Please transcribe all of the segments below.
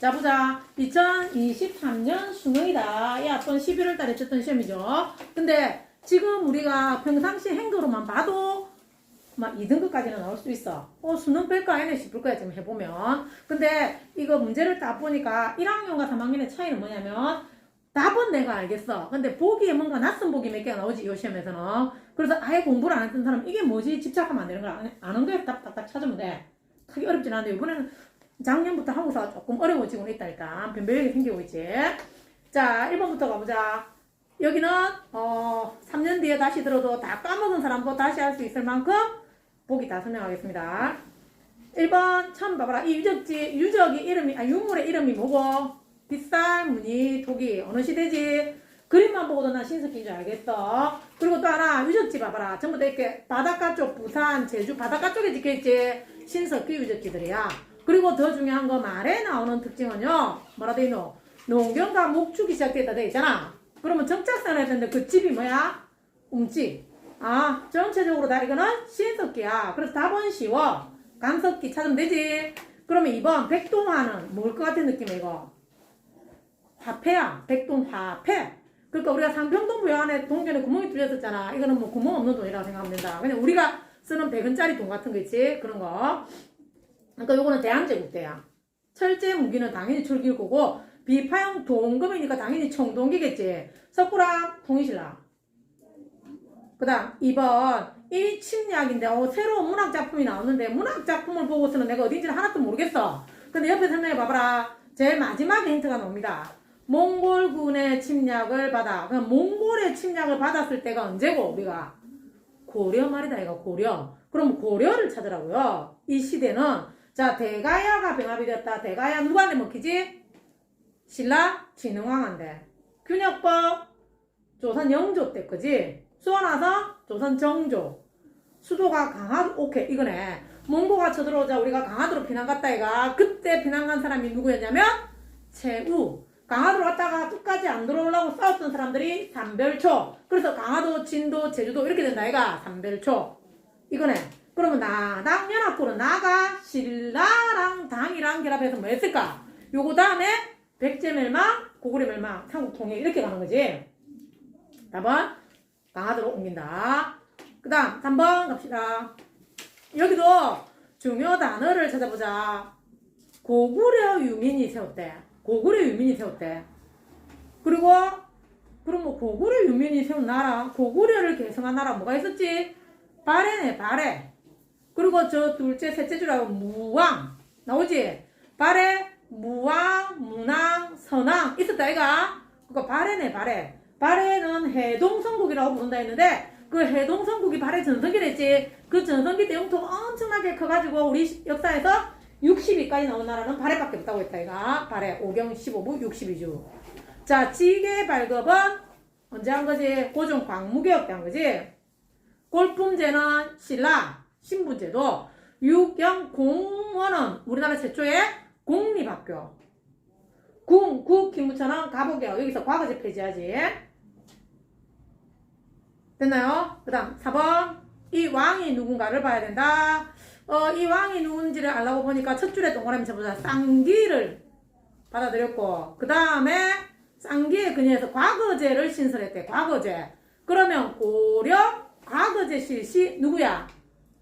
자, 보자. 2023년 수능이다. 약번 11월 달에 쳤던 시험이죠. 근데 지금 우리가 평상시 행도로만 봐도 막 2등급까지는 나올 수 있어. 수능 뺄까 아니네 싶을 거야, 지금 해보면. 근데 이거 문제를 딱 보니까 1학년과 3학년의 차이는 뭐냐면 답은 내가 알겠어. 근데 보기에 뭔가 낯선 보기 몇 개가 나오지, 이 시험에서는. 그래서 아예 공부를 안 했던 사람 이게 뭐지? 집착하면 안 되는 거야. 아는 거에 답 찾으면 돼. 크게 어렵진 않은데 이번에는 작년부터 한국사가 조금 어려워지고 있다니까. 변별력이 생기고 있지. 자, 1번부터 가보자. 여기는 3년 뒤에 다시 들어도 다 까먹은 사람도 다시 할 수 있을 만큼 보기 다 설명하겠습니다. 1번 처음 봐봐라. 이 유적이 이름이 유물의 이름이 뭐고? 빗살, 무늬, 토기. 어느 시대지? 그림만 보고도 난 신석기인 줄 알겠어. 그리고 또 하나 유적지 봐봐라. 전부 다 이렇게 바닷가 쪽, 부산, 제주 바닷가 쪽에 찍혀있지. 신석기 유적지들이야. 그리고 더 중요한 거 말에 나오는 특징은요. 뭐라 돼 있노? 농경과 목축이 시작됐다 돼 있잖아. 그러면 정착선을 했는데 그 집이 뭐야? 움집. 전체적으로 다 이거는 신석기야. 그래서 답은 쉬워. 간석기 찾으면 되지. 그러면 2번 백동화는 뭘 것 같은 느낌이야 이거? 화폐야. 백동화폐. 그러니까 우리가 상평동부여 안에 동전에 구멍이 뚫렸었잖아. 이거는 뭐 구멍 없는 돈이라고 생각하면 된다. 그냥 우리가 쓰는 100원짜리 돈 같은 거 있지? 그런 거. 그러니까 요거는 대한제국대야. 철제 무기는 당연히 철기일 거고 비파형 동금이니까 당연히 청동기겠지. 석구랑 통일신라. 그 다음 2번 이 침략인데 새로운 문학작품이 나오는데 문학작품을 보고서는 내가 어딘지를 하나도 모르겠어. 근데 옆에 설명해 봐봐라. 제일 마지막에 힌트가 나옵니다. 몽골군의 침략을 받아. 그럼 몽골의 침략을 받았을 때가 언제고 우리가? 고려 말이다 이거 고려. 그럼 고려를 찾으라고요. 이 시대는 자 대가야가 병합이 됐다. 대가야 누구한테 먹히지? 신라 진흥왕한테. 균역법 조선 영조 때 거지. 수원화서 조선 정조. 수도가 강화도 오케이 이거네. 몽고가 쳐들어오자 우리가 강화도로 피난 갔다 이가. 그때 피난 간 사람이 누구였냐면 최우. 강화도로 갔다가 끝까지 안 들어오려고 싸웠던 사람들이 삼별초. 그래서 강화도, 진도, 제주도 이렇게 된다 이가. 삼별초. 이거네. 그러면 나당 연합군은 나가 신라랑 당이랑 결합해서 뭐 했을까? 요거 다음에 백제 멸망, 고구려 멸망, 삼국 통일 이렇게 가는 거지. 답은 강화도로 옮긴다. 그 다음 3번 갑시다. 여기도 중요 단어를 찾아보자. 고구려 유민이 세웠대. 고구려 유민이 세웠대. 그리고 그럼 뭐 고구려 유민이 세운 나라, 고구려를 개성한 나라 뭐가 있었지? 발해네 발해. 그리고 저 둘째 셋째 줄하고 무왕 나오지? 발해, 무왕, 문왕, 선왕 있었다 이가. 그러니까 발해네 발해. 발해는 해동성국이라고 부른다 했는데 그 해동성국이 발해 전성기랬지. 그 전성기 때 영토가 엄청나게 커가지고 우리 역사에서 60위까지 나온 나라는 발해밖에 없다고 했다 이가. 발해 5경 15부 62주. 자 지계 발급은 언제 한 거지? 고종 광무개혁 때 한 거지. 골품제는 신라 신분제도. 육경공원은 우리나라 최초의 공립학교. 국기무처는 가보개혁. 여기서 과거제 폐지하지. 됐나요? 그 다음 4번 이 왕이 누군가를 봐야 된다. 이 왕이 누군지를 알라고 보니까 첫 줄에 동그라미 쳐보자. 쌍기를 받아들였고 그 다음에 쌍기의 근위에서 과거제를 신설했대. 과거제. 그러면 고려 과거제 실시 누구야?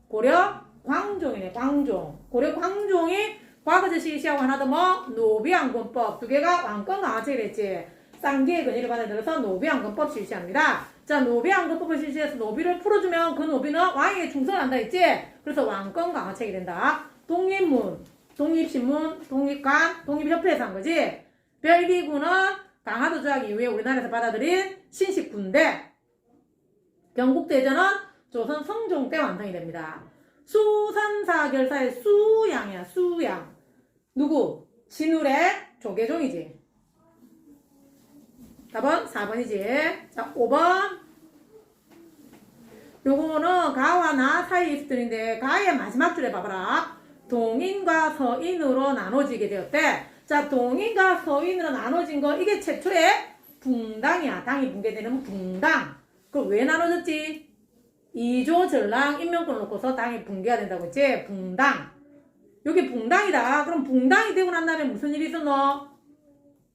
고려 광종이네. 광종. 고려 광종이 과거제 실시하고 하나 더 뭐? 노비왕건법. 두 개가 왕권 강화책이랬지. 쌍기의 근위를 받아들여서 노비왕건법 실시합니다. 자, 노비왕건법을 실시해서 노비를 풀어주면 그 노비는 왕에게 충성한다 했지? 그래서 왕권 강화책이 된다. 독립문, 독립신문, 독립관, 독립협회에서 한 거지. 별기구는 강화도 조약 이후에 우리나라에서 받아들인 신식군대. 경국대전은 조선 성종 때 완성이 됩니다. 수선사결사의 수양이야. 수양. 누구? 진울의 조계종이지. 답은 4번이지. 자 5번 요거는 가와 나 사이에 있을 때인데 가의 마지막 줄에 봐봐라. 동인과 서인으로 나눠지게 되었대. 자 동인과 서인으로 나눠진 거 이게 최초의 붕당이야. 당이 붕괴되는 붕당. 그럼 왜 나눠졌지? 이조 전랑 인명권을 놓고서 당이 붕괴가 된다고 했지. 붕당. 여기 붕당이다. 그럼 붕당이 되고 난 다음에 무슨 일이 있었노?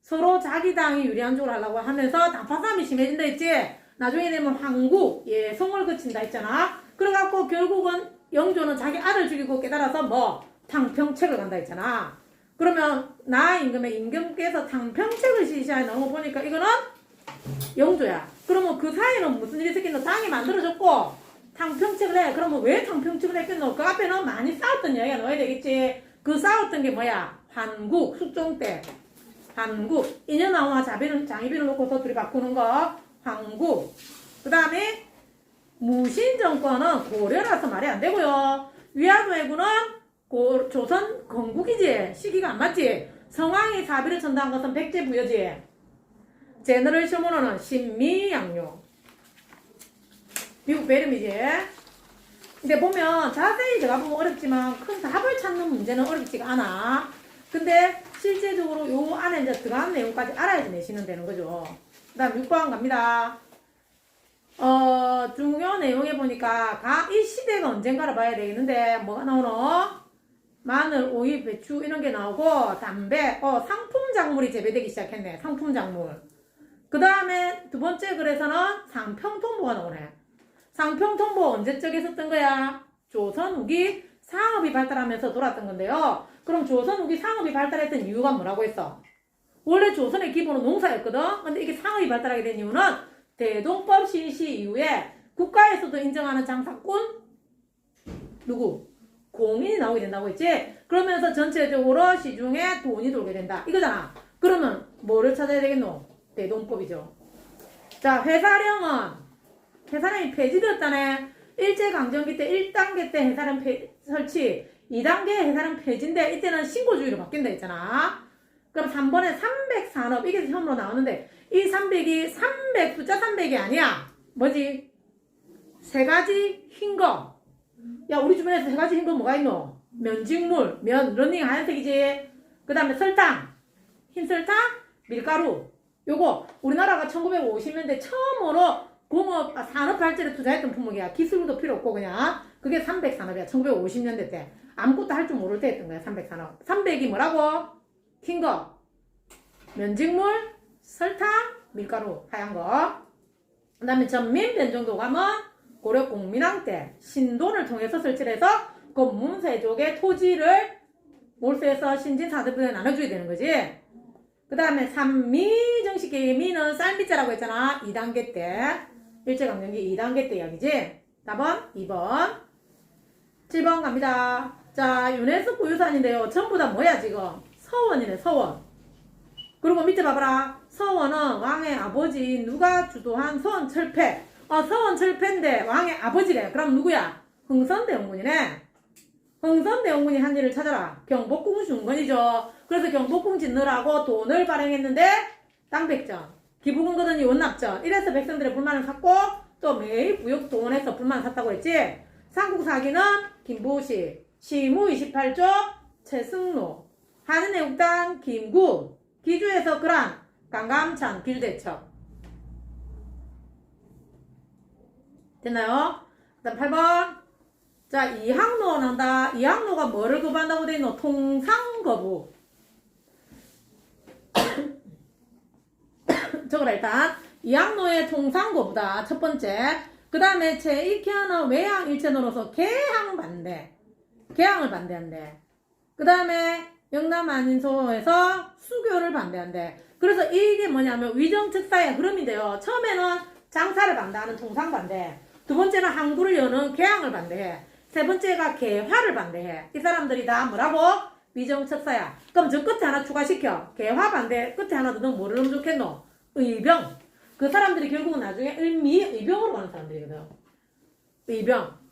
서로 자기 당이 유리한 쪽으로 하려고 하면서 당파싸움이 심해진다 했지? 나중에 되면 황국, 예, 성을 거친다 했잖아. 그래갖고 결국은 영조는 자기 아들 죽이고 깨달아서 뭐 탕평책을 간다 했잖아. 그러면 나 임금의 임금께서 탕평책을 시시하게 나온 거 보니까 이거는 영조야. 그러면 그 사이에는 무슨 일이 있었겠노? 당이 만들어졌고 탕평책을 해. 그러면 왜 탕평책을 했겠노? 그 앞에는 많이 싸웠던 이야기가 넣어야 되겠지. 그 싸웠던 게 뭐야? 한국, 숙종 때. 한국, 인현왕후와 장희빈을 놓고서 둘이 바꾸는 거. 황국. 그 다음에 무신정권은 고려라서 말이 안 되고요. 위화도해군은 조선 건국이지. 시기가 안 맞지. 성왕이 사비를 천다한 것은 백제부여지. 제너럴 쇼모노는 신미양요. 미국 배름이지. 근데 보면 자세히 제가 보면 어렵지만 큰 답을 찾는 문제는 어렵지가 않아. 근데 실제적으로 요 안에 이제 들어간 내용까지 알아야지 내시는 되는 거죠. 그 다음 6번 갑니다. 중요 내용에 보니까 이 시대가 언젠가를 봐야 되겠는데 뭐가 나오노? 마늘, 오이, 배추 이런 게 나오고 담배, 상품 작물이 재배되기 시작했네. 상품 작물. 그 다음에 두 번째 글에서는 상평통보가 나오네. 상평통보 언제적 있었던 거야? 조선 후기 상업이 발달하면서 돌았던 건데요. 그럼 조선 후기 상업이 발달했던 이유가 뭐라고 했어? 원래 조선의 기본은 농사였거든. 근데 이게 상업이 발달하게 된 이유는 대동법 실시 이후에 국가에서도 인정하는 장사꾼 누구? 공인이 나오게 된다고 했지? 그러면서 전체적으로 시중에 돈이 돌게 된다. 이거잖아. 그러면 뭐를 찾아야 되겠노? 대동법이죠. 자, 회사령이 폐지되었다네. 일제강점기 때 1단계 때 회사령 설치, 2단계 회사령 폐지인데 이때는 신고주의로 바뀐다 했잖아. 그럼 3번에 300산업 이게 처음으로 나오는데 이 300이 숫자 300이 아니야. 뭐지? 세 가지 흰 거. 야, 우리 주변에서 세 가지 흰 거 뭐가 있노? 면직물, 러닝 하얀색이지. 그 다음에 설탕, 흰 설탕, 밀가루. 요거 우리나라가 1950년대 처음으로 산업 발전에 투자했던 품목이야. 기술도 필요 없고 그냥. 그게 300산업이야. 1950년대 때. 아무것도 할 줄 모를 때 했던 거야. 300산업. 300이 뭐라고? 흰 거, 면직물, 설탕, 밀가루, 하얀 거. 그 다음에 전민 변정도감은 고려 공민왕 때 신돈을 통해서 설치를 해서 그 문세족의 토지를 몰수해서 신진 사대부에 나눠주게 되는 거지. 그 다음에 산미 정식계의 미는 쌀미자라고 했잖아. 2단계 때. 일제강점기 2단계 때 이야기지. 4번, 2번. 7번 갑니다. 자, 유네스코 유산인데요. 전부 다 뭐야 지금? 서원이네, 서원. 그리고 밑에 봐봐라. 서원은 왕의 아버지 누가 주도한 서원 철폐. 서원 철폐인데 왕의 아버지래. 그럼 누구야? 흥선대원군이네. 흥선대원군이 한 일을 찾아라. 경복궁 중건이죠. 그래서 경복궁 짓느라고 돈을 발행했는데 땅백전, 기부금 거더니 원납전. 이래서 백성들의 불만을 샀고 또 매일 부역 동원해서 불만을 샀다고 했지. 삼국사기는 김보식, 시무 28조 최승로, 한은애국단 김구, 기주에서 그란 강감찬 길대첩. 됐나요? 그 다음 8번. 자, 이항로 난다. 이항로가 뭐를 거부한다고 돼 있노? 통상거부. 저거라 일단. 이항로의 통상거부다. 첫 번째. 그 다음에 제2키하는 외양일체노로서 개항반대. 개항을 반대한대. 그 다음에 영남안인소에서 수교를 반대한대. 그래서 이게 뭐냐면 위정특사의 흐름인데요. 처음에는 장사를 반대하는 통상반대. 두 번째는 항구를 여는 개항을 반대해. 세 번째가 개화를 반대해. 이 사람들이 다 뭐라고? 위정특사야. 그럼 저 끝에 하나 추가시켜. 개화 반대 끝에 하나 더 넣으면 뭐를 넣으면 좋겠노? 의병. 그 사람들이 결국은 나중에 의병으로 가는 사람들이거든. 의병.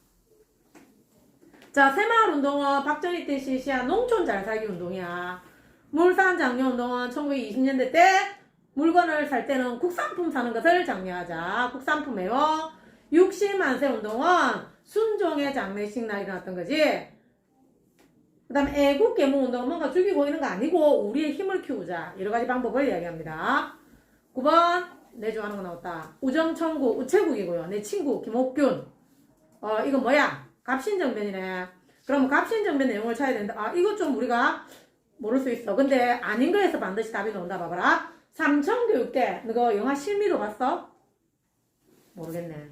자, 새마을운동은 박정희 때 실시한 농촌 잘살기 운동이야. 물산장려운동은 1920년대 때 물건을 살 때는 국산품 사는 것을 장려하자. 국산품에요. 60만세 운동은 순종의 장례식 날이 일어났던 거지. 그 다음에 애국계몽 운동은 뭔가 죽이고 이런 거 아니고 우리의 힘을 키우자. 여러 가지 방법을 이야기합니다. 9번 내 좋아하는 거 나왔다. 우정천국 우체국이고요. 내 친구 김옥균. 이거 뭐야? 갑신정변이네. 그 그럼 갑신정변 내용을 찾아야 된다. 아, 이것 좀 우리가 모를 수 있어. 근데 아닌 거에서 반드시 답이 나온다. 봐봐라. 삼천교육대, 너 영화 실미도 봤어? 모르겠네.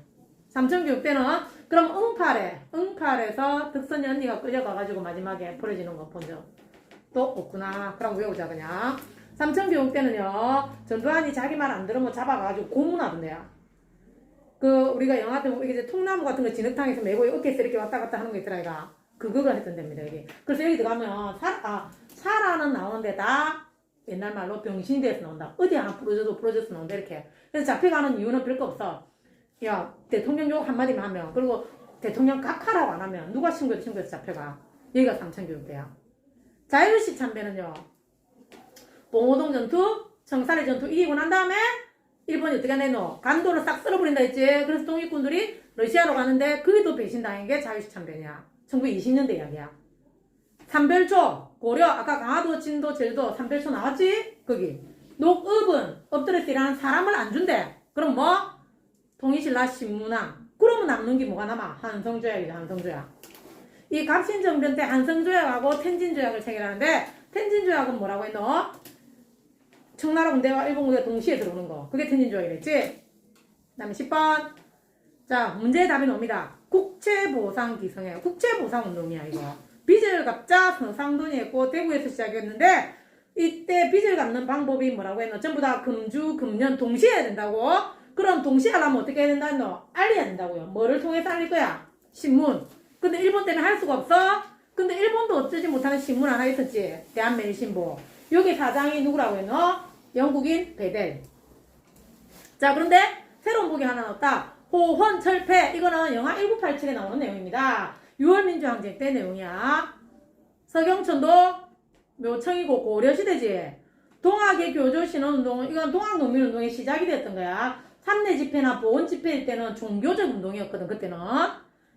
삼천교육대는 그럼 응팔에서 득선이 언니가 끌려가가지고 마지막에 버려지는 거 본 적도 없구나. 그럼 외우자 그냥. 삼천교육대는요, 전두환이 자기 말 안 들으면 잡아가지고 고문하던데요. 우리가 영화 때 이게 통나무 같은 거 진흙탕에서 메고 어깨에서 이렇게 왔다 갔다 하는 거 있더라, 이가. 그거가 했던 데입니다, 여기. 그래서 여기 들어가면, 사라는 나오는데 다 옛날 말로 병신대에서 나온다. 어디 하나 부러져서 나온다, 이렇게. 그래서 잡혀가는 이유는 별거 없어. 야, 대통령 욕 한마디만 하면, 그리고 대통령 각하라고 안 하면, 누가 신고해서 잡혀가. 여기가 삼천교육대야. 자유시 참배는요, 봉오동 전투, 청산리 전투 이기고 난 다음에, 일본이 어떻게 내노? 간도를 싹 쓸어버린다 했지. 그래서 독립군들이 러시아로 가는데, 그게 또 배신당한 게 자유시 참배냐. 1920년대 이야기야. 삼별초, 고려, 아까 강화도, 진도, 제주도, 삼별초 나왔지? 거기. 녹읍은 엎드려서 일하는 사람을 안 준대. 그럼 뭐? 통일신라 신문왕. 그러면 남는 게 뭐가 남아? 한성조약이죠, 한성조약. 이 갑신정변 때 한성조약하고 텐진조약을 체결하는데, 텐진조약은 뭐라고 했노? 청나라 군대와 일본 군대가 동시에 들어오는 거. 그게 텐진조약이랬지? 그 다음에 10번. 자, 문제의 답이 나옵니다. 국채보상 기성회. 국채보상 운동이야, 이거. 빚을 갚자 상돈이 했고, 대구에서 시작했는데, 이때 빚을 갚는 방법이 뭐라고 했노? 전부 다 금주, 금년 동시에 해야 된다고? 그럼 동시에 하려면 어떻게 해야 된다 했노? 알려야 된다고요. 뭐를 통해서 알릴 거야? 신문. 근데 일본 때문에 할 수가 없어? 근데 일본도 어쩌지 못하는 신문 하나 있었지? 대한매일신보. 여기 사장이 누구라고 했노? 영국인 베델. 자, 그런데 새로운 보기 하나 나왔다. 호헌철폐. 이거는 영화 1987에 나오는 내용입니다. 6월민주항쟁 때 내용이야. 서경천도 묘청이고 고려시대지. 동학의 교조신원운동은 이건 동학농민운동의 시작이 됐던 거야. 3대 집회나 보훈집회일 때는 종교적 운동이었거든, 그때는.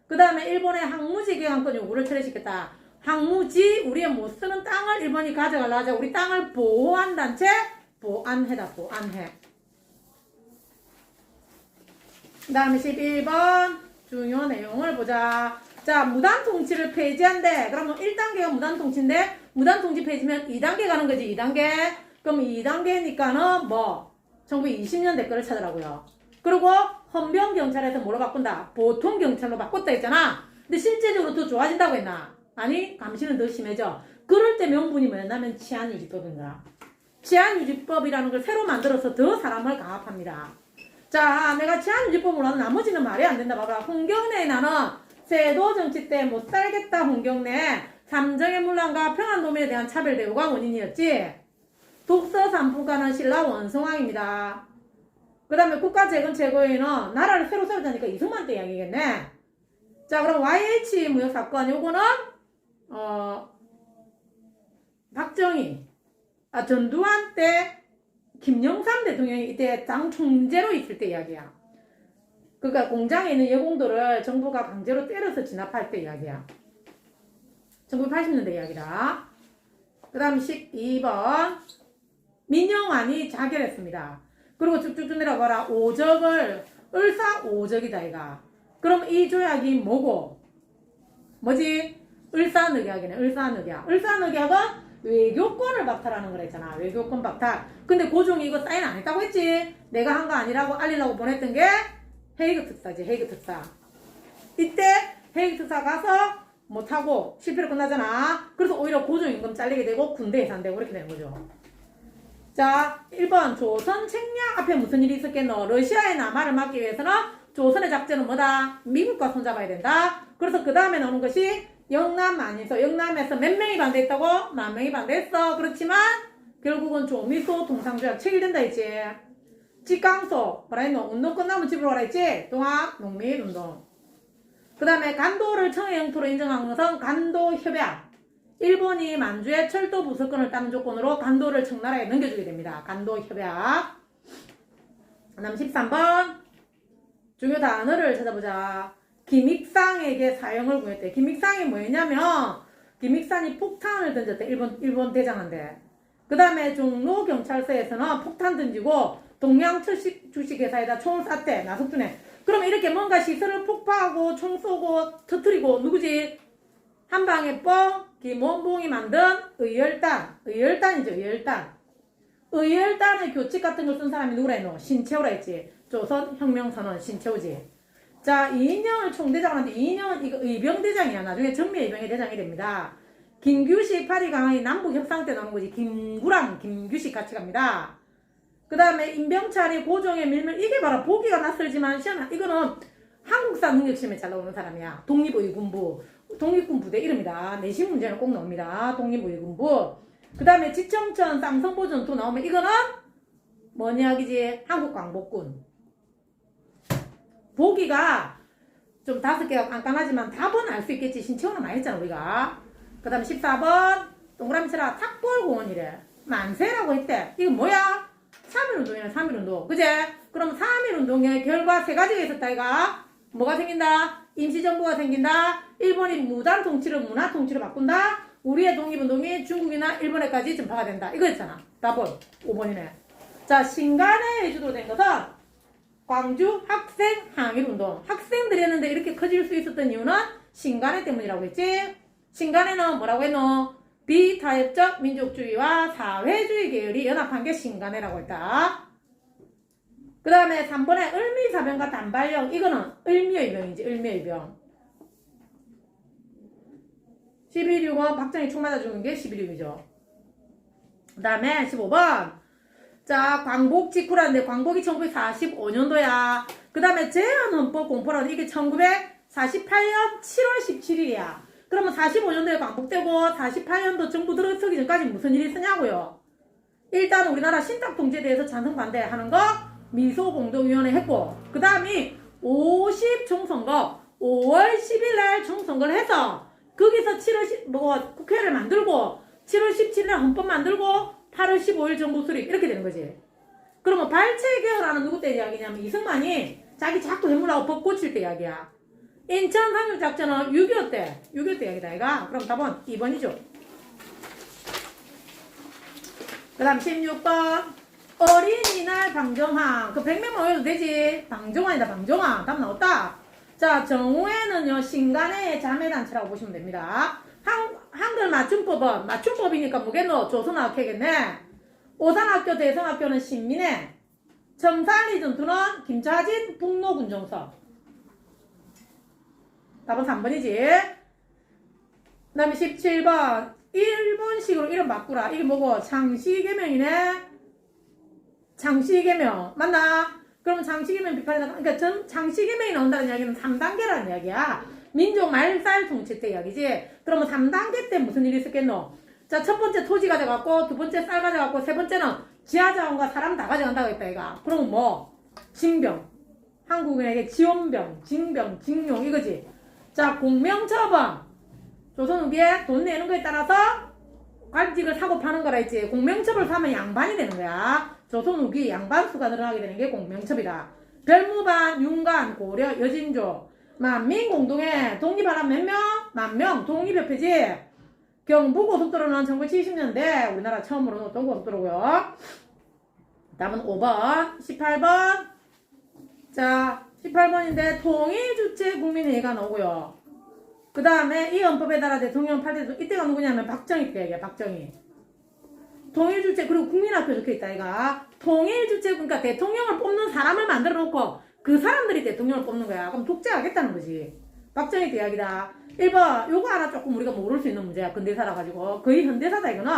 그 다음에 일본의 항무지 개항권 요구를 철회시켰다. 항무지, 우리의 못 쓰는 땅을 일본이 가져가려 하자. 우리 땅을 보호한 단체? 보안해다, 보안해. 그 다음에 11번 중요 내용을 보자. 자, 무단통치를 폐지한대. 그러면 1단계가 무단통치인데 무단통치 폐지면 2단계 가는 거지. 2단계. 그럼 2단계니까는 뭐 1920년대 거를 찾으라고요. 그리고 헌병경찰에서 뭐로 바꾼다? 보통경찰로 바꿨다 했잖아. 근데 실제적으로 더 좋아진다고 했나? 아니, 감시는 더 심해져. 그럴 때 명분이 뭐였냐면 치안유지법인가. 치안유지법이라는 걸 새로 만들어서 더 사람을 강압합니다. 자, 내가 치안유지법으로 하는 나머지는 말이 안 된다. 봐봐. 홍경래에 나는 세도 정치 때 못 살겠다. 홍경래. 삼정의 문란과 평안도민에 대한 차별 대우가 원인이었지. 독서 산풍가는 신라 원성왕입니다. 그 다음에 국가재건 최고위는 나라를 새로 세우자니까 이승만 때 이야기겠네. 자, 그럼 YH 무역사건 요거는 박정희, 전두환 때 김영삼 대통령이 이때 당 총재로 있을 때 이야기야. 그러니까 공장에 있는 여공들을 정부가 강제로 때려서 진압할 때 이야기야. 1980년대 이야기다. 그 다음 12번 민영환이 자결했습니다. 그리고 쭉쭉쭉 내려가라. 오적을 을사오적이다 이가. 그럼 이 조약이 뭐고? 뭐지? 을사늑약이네. 을사늑약. 을사늑약은 외교권을 박탈하는 거라 했잖아. 외교권 박탈. 근데 고종이 이거 사인 안 했다고 했지? 내가 한 거 아니라고 알리려고 보냈던 게 헤이그 특사지. 헤이그 특사. 이때 헤이그 특사 가서 못하고 실패로 끝나잖아. 그래서 오히려 고종 임금 잘리게 되고 군대 해산되고 이렇게 되는 거죠. 자, 1번 조선 책략 앞에 무슨 일이 있었겠노? 러시아의 남하를 막기 위해서는 조선의 작전은 뭐다? 미국과 손잡아야 된다. 그래서 그 다음에 나오는 것이 영남 만인소. 영남에서 몇 명이 반대했다고? 만 명이 반대했어. 그렇지만 결국은 조미소 동상조약 체결된다 했지. 직강소 뭐라 했노? 운동 끝나면 집으로 가라 했지. 동학 농민운동. 그 다음에 간도를 청해 영토로 인정한 것은 간도협약. 일본이 만주의 철도 부서권을 따는 조건으로 간도를 청나라에 넘겨주게 됩니다. 간도협약. 그 다음 13번 중요 단어를 찾아보자. 김익상에게 사형을 구했대. 김익상이 뭐였냐면 김익산이 폭탄을 던졌대. 일본 대장한테. 그 다음에 종로경찰서에서는 폭탄 던지고 동양주식회사에다 총을 쐈대. 나석준에. 그러면 이렇게 뭔가 시설을 폭파하고 총 쏘고 터뜨리고 누구지? 한방에 뽕, 김원봉이 만든 의열단. 의열단이죠, 의열단. 의열단의 교칙 같은 걸 쓴 사람이 누구라 했노? 신채호라 했지. 조선혁명선언 신채호지. 자, 이인영을 총대장을 하는데 이인영은 이거 의병대장이야. 나중에 정미의병의 대장이 됩니다. 김규식 파리강의 남북협상 때 나오는 거지. 김구랑 김규식 같이 갑니다. 그 다음에 임병찬이 고종의 밀면 이게 바로 보기가 낯설지만 시험 이거는 한국사 능력시험에 잘 나오는 사람이야. 독립의군부 독립군 부대 이름이다. 내신 문제는 꼭 나옵니다. 독립의군부. 그 다음에 지청천 쌍성보 전투 나오면 이거는 뭔 이야기지? 한국광복군. 보기가 좀 5개가 깐깐하지만 답은 알 수 있겠지. 신채호는 많이 했잖아 우리가. 그 다음에 14번 동그라미 쳐라. 탁월공원이래. 만세라고 했대. 이건 뭐야? 3.1운동이네. 3.1운동. 그제? 그럼 3.1운동의 결과 3가지가 있었다 이가. 뭐가 생긴다? 임시정부가 생긴다. 일본이 무단 통치를 문화 통치로 바꾼다. 우리의 독립운동이 중국이나 일본에까지 전파가 된다. 이거였잖아. 답은 5번이네. 자, 신간의 위주로 된 것은 광주 학생 항일운동. 학생들이 했는데 이렇게 커질 수 있었던 이유는 신간의 때문이라고 했지. 신간에는 뭐라고 했노? 비타협적 민족주의와 사회주의 계열이 연합한 게 신간회라고 했다. 그 다음에 3번에 을미사병과 단발령. 이거는 을미의병이지. 을미의병. 11.6은 박정희 총 맞아 죽는 게 11.6이죠. 그 다음에 15번. 자, 광복 직후라는데 광복이 1945년도야. 그 다음에 제헌헌법 공포라는데 이게 1948년 7월 17일이야. 그러면 45년도에 광복되고 48년도 정부 들어서기 전까지 무슨 일이 있었냐고요. 일단 우리나라 신탁통제에 대해서 찬성 반대하는 거 미소공동위원회 했고, 그 다음이 50 총선거 5월 10일날 총선거를 해서 거기서 7월 10, 국회를 만들고 7월 17일 헌법 만들고 8월 15일 정부 수립 이렇게 되는 거지. 그러면 발췌 개헌하는 누구 때 이야기냐면 이승만이 자기 자꾸 해물하고 법 고칠 때 이야기야. 인천 상륙작전은 6.25 때 이야기다 이가. 그럼 답은 2번이죠. 그 다음 16번 어린이날 방정환. 그 100명만 외워도 되지. 방정환이다 방정환. 답 나왔다. 자, 정우회는요 신간의 자매단체라고 보시면 됩니다. 한글 맞춤법은 맞춤법이니까 뭐겠노? 조선학회겠네. 오산학교 대성학교는 신민회. 청산리 전투는 김차진 북로군정서. 답은 3번이지. 그 다음에 17번 일본식으로 이름 바꾸라. 이게 뭐고? 장시개명이네. 장시개명 맞나? 그러면 장시개명 비판이다. 그러니까 장시개명이 나온다는 이야기는 3단계라는 이야기야. 민족 말살 통치 때 이야기지. 그러면 3단계 때 무슨 일이 있었겠노? 자, 첫 번째 토지 가져갔고, 두 번째 쌀 가져갔고, 세 번째는 지하자원과 사람 다 가져간다고 했다 이가. 그러면 뭐? 징병. 한국인에게 지원병, 징병, 징용 이거지. 자, 공명처분. 조선 후기에 돈 내는 거에 따라서 관직을 사고 파는 거라 했지. 공명첩을 사면 양반이 되는 거야. 조선 후기 양반수가 늘어나게 되는 게 공명첩이다. 별무반, 윤관, 고려, 여진조. 만민공동회 독립하란 몇 명? 10,000명. 독립협회지. 경부고속도로는 1970년대 우리나라 처음으로 놓았던 고속도로고요. 답은 5번. 18번. 자, 18번인데 통일주체 국민회의가 나오고요. 그 다음에 이 헌법에 따라 대통령 8대 이때가 누구냐면 박정희 때 얘기야. 박정희. 통일주체 그리고 국민학교 적혀있다 이가. 통일주체 그러니까 대통령을 뽑는 사람을 만들어 놓고 그 사람들이 대통령을 뽑는 거야. 그럼 독재하겠다는 거지. 박정희 때 이야기다. 1번 요거 하나 조금 우리가 모를 수 있는 문제야. 근대사라 가지고 거의 현대사다 이거는.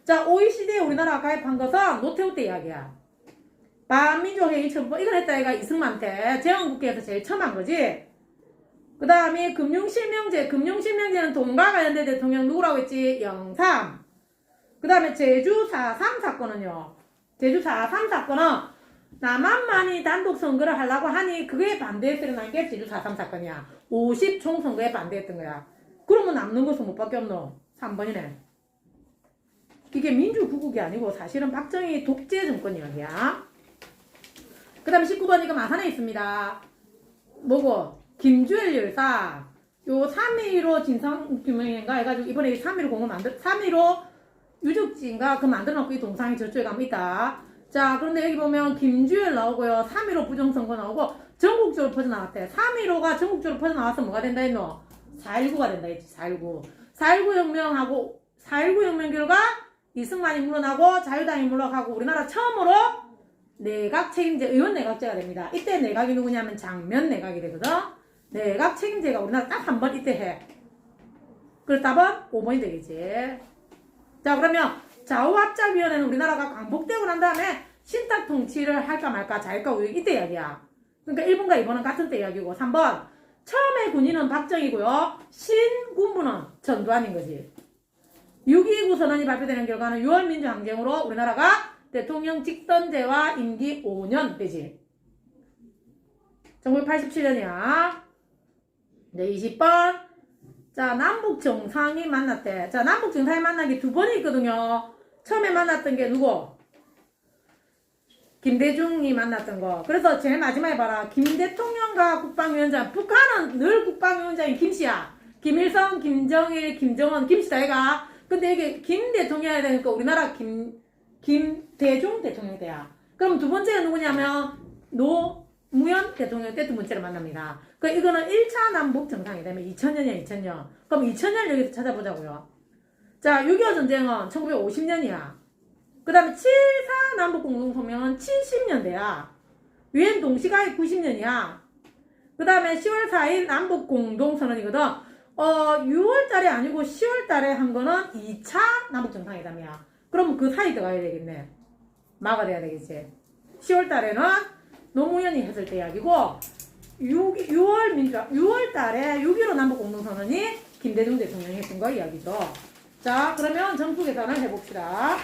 자, OECD에 우리나라가 가입한 것은 노태우 때 이야기야. 반민족회의 처분 이걸 했다 이가. 이승만 때 제헌국회에서 제일 처음 한 거지. 그 다음에 금융실명제. 금융실명제는 돈과 관련된 대통령 누구라고 했지? 영삼. 그 다음에 제주 4.3 사건은요. 제주 4.3 사건은 남한만이 단독 선거를 하려고 하니 그게 반대해서 일어난 게 제주 4.3 사건이야. 50 총선거에 반대했던 거야. 그러면 남는 것은 못 밖에 없노. 3번이네. 이게 민주구국이 아니고 사실은 박정희 독재 정권 이야기야. 그 다음에 19번 이거 마산에 있습니다. 뭐고? 김주열 열사. 요 3.15 진상규명인가 해가지고 이번에 3.15 공을 3.15 유적지인가 그 만들어놓고 이 동상이 저쪽에 가면 있다. 자, 그런데 여기 보면 김주열 나오고요. 3.15 부정선거 나오고 전국적으로 퍼져나왔대. 3.15가 전국적으로 퍼져나와서 뭐가 된다 했노? 4.19가 된다 했지. 4.19. 4.19 혁명하고 4.19 혁명 결과 이승만이 물러나고 자유당이 물러가고 우리나라 처음으로 내각 책임제 의원 내각제가 됩니다. 이때 내각이 누구냐면 장면 내각이 되거든. 내각 책임제가 우리나라 딱 한 번 이때 해. 그래서 답은 5번이 되겠지. 자, 그러면 좌우합작위원회는 우리나라가 강복되고 난 다음에 신탁 통치를 할까 말까 자유가 우익 이때 이야기야. 그러니까 1번과 2번은 같은 때 이야기고 3번 처음에 군인은 박정희고요. 신군부는 전두환인 거지. 6.29 선언이 발표되는 결과는 6월 민주항쟁으로 우리나라가 대통령 직선제와 임기 5년 되지. 1987년이야. 네, 20번. 자, 남북 정상이 만났대. 자, 남북 정상이 만난 게 두 번이 있거든요. 처음에 만났던 게 누구? 김대중이 만났던 거. 그래서 제일 마지막에 봐라. 김 대통령과 국방위원장. 북한은 늘 국방위원장이 김씨야. 김일성, 김정일, 김정은, 김씨다 얘가. 근데 이게 김 대통령이 되니까 우리나라 김대중 대통령 때야. 그럼 두 번째는 누구냐면 노무현 대통령 때 두 번째로 만납니다. 그 이거는 1차 남북 정상이 되면 2000년이야, 2000년. 그럼 2000년 여기서 찾아보자고요. 자, 6.25 전쟁은 1950년이야. 그 다음에 7.4 남북 공동성명은 70년대야. 유엔 동시가입 90년이야. 그 다음에 10월 4일 남북 공동선언이거든. 6월달에 아니고 10월달에 한 거는 2차 남북 정상회담이야. 그러면 그 사이 들어가야 되겠네. 마가 돼야 되겠지. 10월달에는 노무현이 했을 때 이야기고 6월달에 6.15 남북 공동선언이 김대중 대통령이 했던 거 이야기죠. 자, 그러면 점수 계산을 해봅시다.